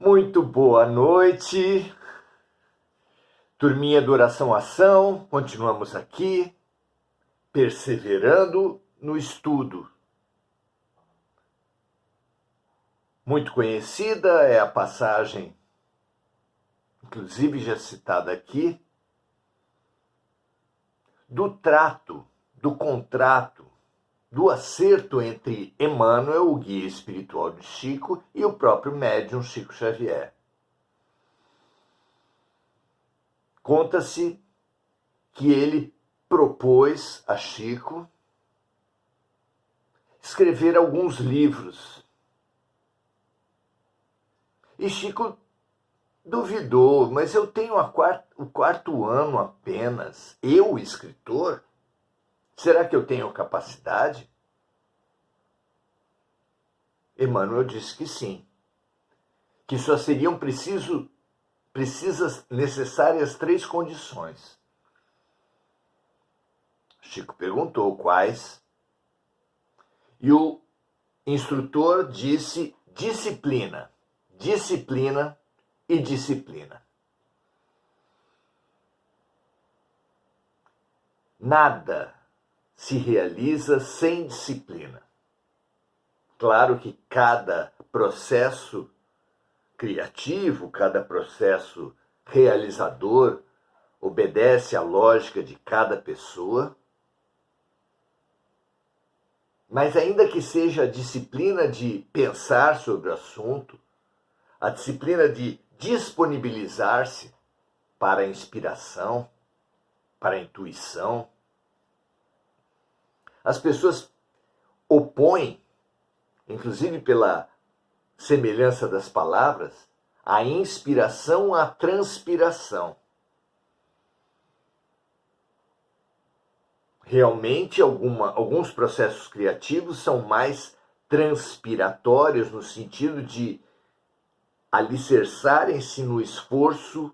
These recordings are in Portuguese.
Muito boa noite, turminha do Oração Ação, continuamos aqui, perseverando no estudo. Muito conhecida é a passagem, inclusive já citada aqui, do trato, do contrato, do acerto entre Emmanuel, o guia espiritual de Chico, e o próprio médium Chico Xavier. Conta-se que ele propôs a Chico escrever alguns livros. E Chico duvidou, mas eu tenho o quarto ano apenas. Eu, escritor? Será que eu tenho capacidade? Emmanuel disse que sim, que só seriam necessárias 3 condições. Chico perguntou quais, e o instrutor disse disciplina, disciplina e disciplina. Nada se realiza sem disciplina. Claro que cada processo criativo, cada processo realizador obedece à lógica de cada pessoa, mas ainda que seja a disciplina de pensar sobre o assunto, a disciplina de disponibilizar-se para a inspiração, para a intuição, as pessoas opõem, inclusive pela semelhança das palavras, a inspiração à transpiração. Realmente, alguns processos criativos são mais transpiratórios no sentido de alicerçarem-se no esforço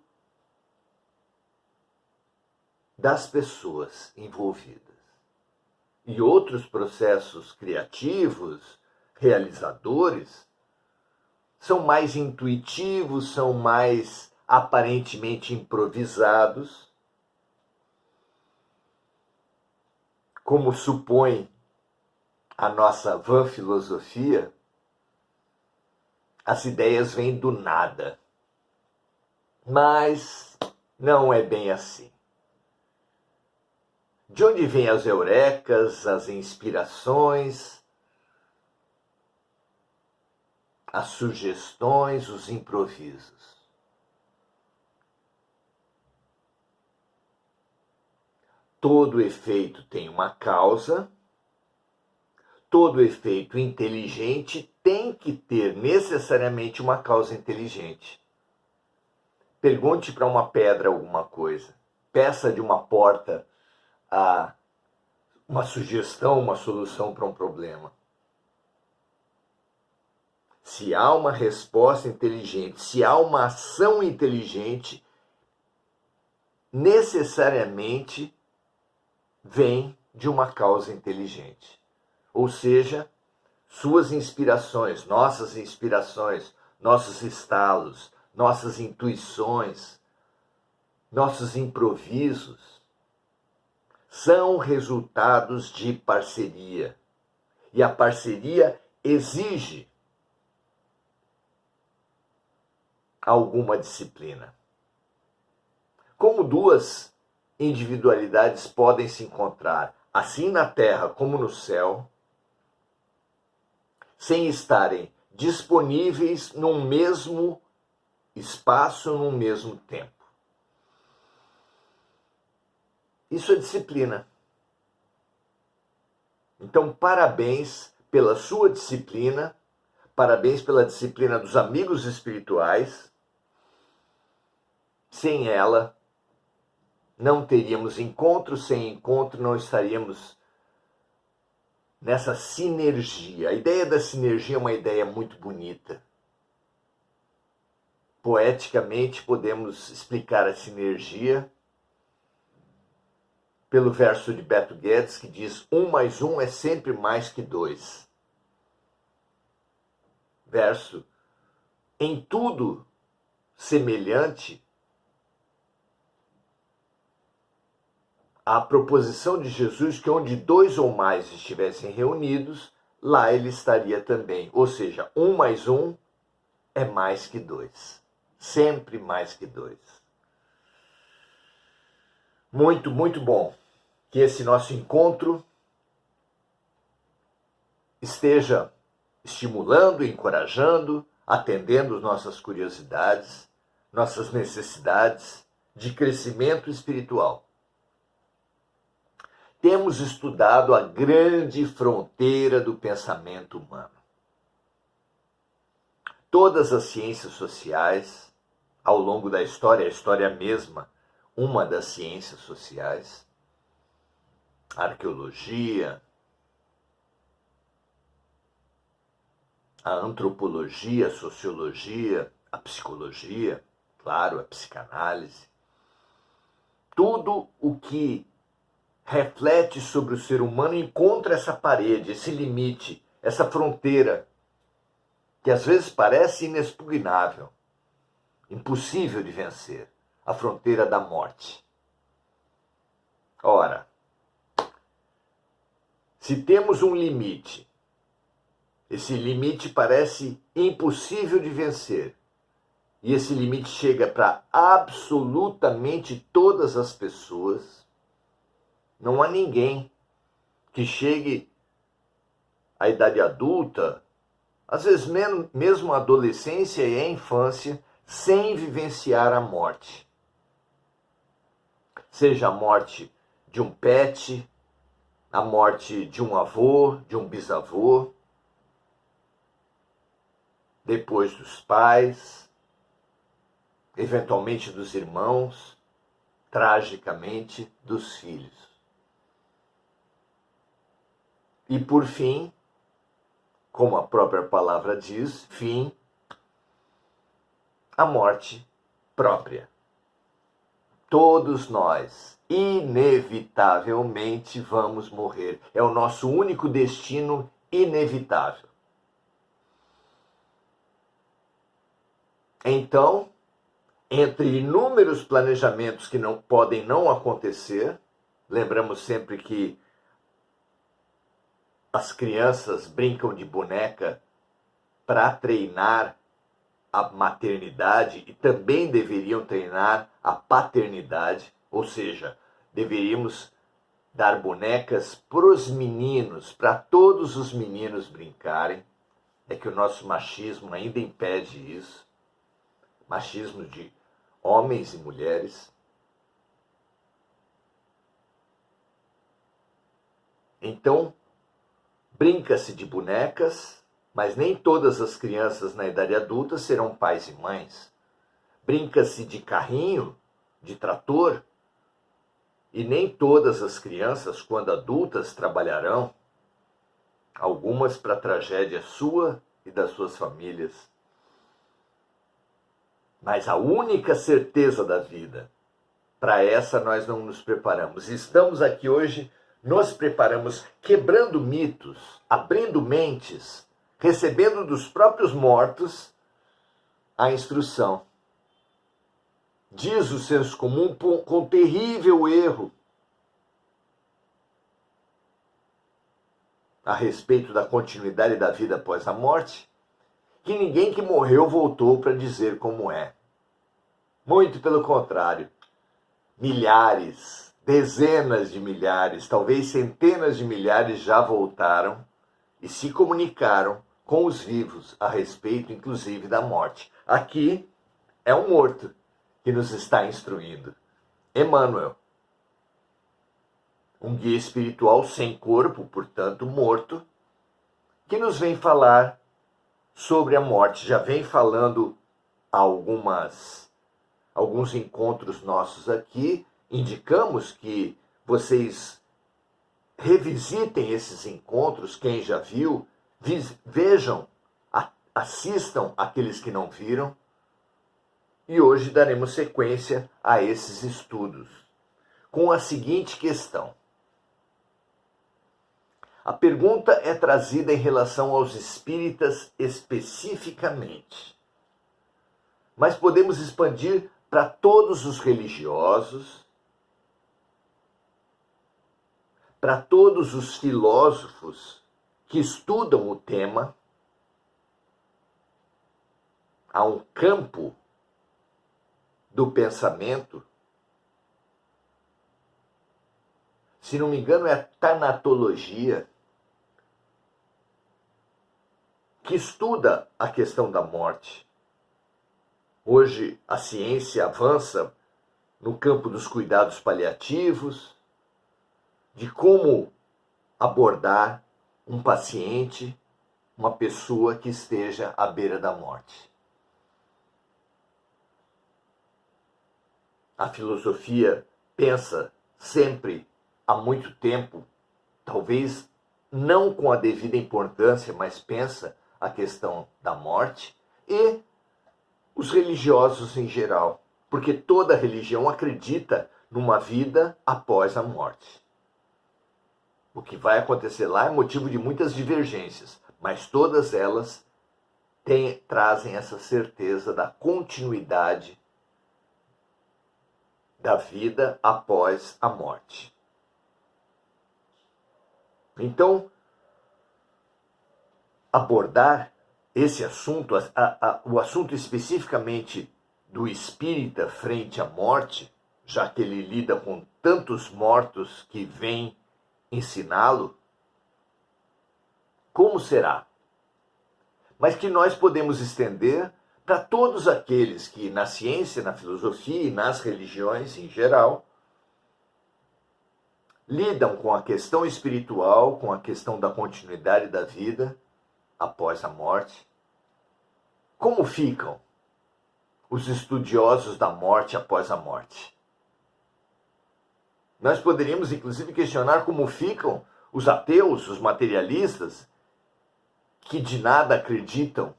das pessoas envolvidas. E outros processos criativos, realizadores, são mais intuitivos, são mais aparentemente improvisados, como supõe a nossa vã filosofia. As ideias vêm do nada, mas não é bem assim. De onde vêm as eurecas, as inspirações, as sugestões, os improvisos? Todo efeito tem uma causa, todo efeito inteligente tem que ter necessariamente uma causa inteligente. Pergunte para uma pedra alguma coisa, peça de uma porta uma sugestão, uma solução para um problema. Se há uma resposta inteligente, se há uma ação inteligente, necessariamente vem de uma causa inteligente. Ou seja, suas inspirações, nossos estalos, nossas intuições, nossos improvisos, são resultados de parceria. E a parceria exige alguma disciplina. Como duas individualidades podem se encontrar, assim na terra como no céu, sem estarem disponíveis num mesmo espaço, num mesmo tempo? Isso é disciplina. Então, parabéns pela sua disciplina, parabéns pela disciplina dos amigos espirituais. Sem ela, não teríamos encontro, sem encontro não estaríamos nessa sinergia. A ideia da sinergia é uma ideia muito bonita. Poeticamente, podemos explicar a sinergia pelo verso de Beto Guedes, que diz: 1 mais 1 é sempre mais que 2. Verso em tudo semelhante à proposição de Jesus que onde 2 ou mais estivessem reunidos, lá ele estaria também. Ou seja, 1 mais 1 é mais que 2. Sempre mais que 2. Muito, muito bom que esse nosso encontro esteja estimulando, encorajando, atendendo nossas curiosidades, nossas necessidades de crescimento espiritual. Temos estudado a grande fronteira do pensamento humano. Todas as ciências sociais, ao longo da história, a história mesma, uma das ciências sociais, a arqueologia, a antropologia, a sociologia, a psicologia, claro, a psicanálise, tudo o que reflete sobre o ser humano encontra essa parede, esse limite, essa fronteira, que às vezes parece inexpugnável, impossível de vencer, a fronteira da morte. Ora, se temos um limite, esse limite parece impossível de vencer, e esse limite chega para absolutamente todas as pessoas, não há ninguém que chegue à idade adulta, às vezes mesmo a adolescência e a infância, sem vivenciar a morte. Seja a morte de um pet, a morte de um avô, de um bisavô, depois dos pais, eventualmente dos irmãos, tragicamente dos filhos. E por fim, como a própria palavra diz, fim, a morte própria. Todos nós, inevitavelmente, vamos morrer. É o nosso único destino inevitável. Então, entre inúmeros planejamentos que podem não acontecer, lembramos sempre que as crianças brincam de boneca para treinar a maternidade e também deveriam treinar a paternidade, ou seja, deveríamos dar bonecas para os meninos, para todos os meninos brincarem. É que o nosso machismo ainda impede isso. Machismo de homens e mulheres. Então, brinca-se de bonecas, mas nem todas as crianças na idade adulta serão pais e mães. Brinca-se de carrinho, de trator, e nem todas as crianças, quando adultas, trabalharão. Algumas para a tragédia sua e das suas famílias. Mas a única certeza da vida, para essa nós não nos preparamos. Estamos aqui hoje, nos preparamos, quebrando mitos, abrindo mentes, recebendo dos próprios mortos a instrução. Diz o senso comum com terrível erro a respeito da continuidade da vida após a morte, que ninguém que morreu voltou para dizer como é. Muito pelo contrário. Milhares, dezenas de milhares, talvez centenas de milhares já voltaram e se comunicaram com os vivos a respeito, inclusive, da morte. Aqui é um morto que nos está instruindo. Emmanuel. Um guia espiritual sem corpo, portanto morto, que nos vem falar sobre a morte. Já vem falando alguns encontros nossos aqui. Indicamos que vocês revisitem esses encontros, quem já viu, vejam, assistam aqueles que não viram. E hoje daremos sequência a esses estudos com a seguinte questão. A pergunta é trazida em relação aos espíritas especificamente. mas podemos expandir para todos os religiosos, para todos os filósofos que estudam o tema. Há um campo do pensamento, se não me engano é a tanatologia, que estuda a questão da morte. Hoje a ciência avança no campo dos cuidados paliativos, de como abordar um paciente, uma pessoa que esteja à beira da morte. A filosofia pensa sempre, há muito tempo, talvez não com a devida importância, mas pensa a questão da morte, e os religiosos em geral, porque toda religião acredita numa vida após a morte. O que vai acontecer lá é motivo de muitas divergências, mas todas elas trazem essa certeza da continuidade da vida após a morte. Então, abordar esse assunto, o assunto especificamente do espírita frente à morte, já que ele lida com tantos mortos que vêm ensiná-lo, como será? Mas que nós podemos estender para todos aqueles que na ciência, na filosofia e nas religiões em geral lidam com a questão espiritual, com a questão da continuidade da vida após a morte. Como ficam os estudiosos da morte após a morte? Nós poderíamos, inclusive, questionar como ficam os ateus, os materialistas, que de nada acreditam,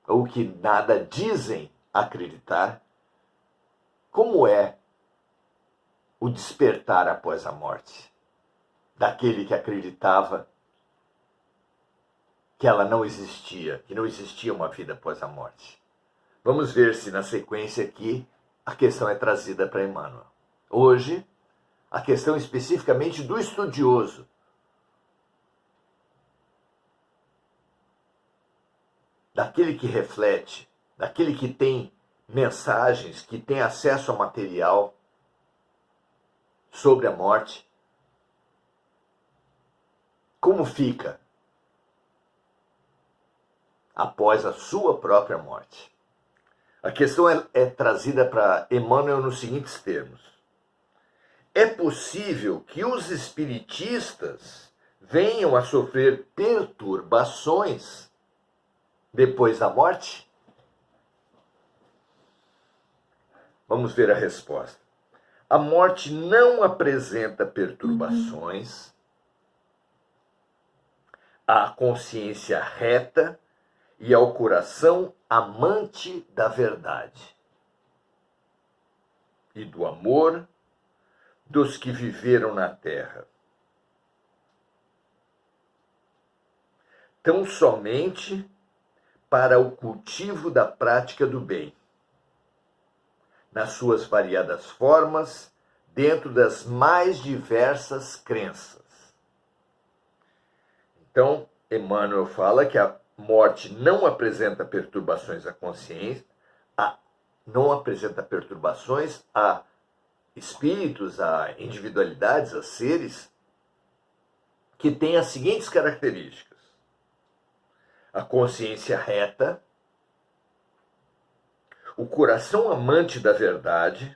ou que nada dizem acreditar. Como é o despertar após a morte daquele que acreditava que ela não existia, que não existia uma vida após a morte? Vamos ver se na sequência aqui a questão é trazida para Emmanuel. Hoje, a questão especificamente do estudioso. Daquele que reflete, daquele que tem mensagens, que tem acesso a material sobre a morte. Como fica após a sua própria morte? A questão é trazida para Emmanuel nos seguintes termos. É possível que os espiritistas venham a sofrer perturbações depois da morte? Vamos ver a resposta. A morte não apresenta perturbações à consciência reta e ao coração amante da verdade e do amor dos que viveram na terra. Tão somente para o cultivo da prática do bem, nas suas variadas formas, dentro das mais diversas crenças. Então, Emmanuel fala que a morte não apresenta perturbações à consciência, não apresenta perturbações a espíritos, a individualidades, a seres que têm as seguintes características: a consciência reta, o coração amante da verdade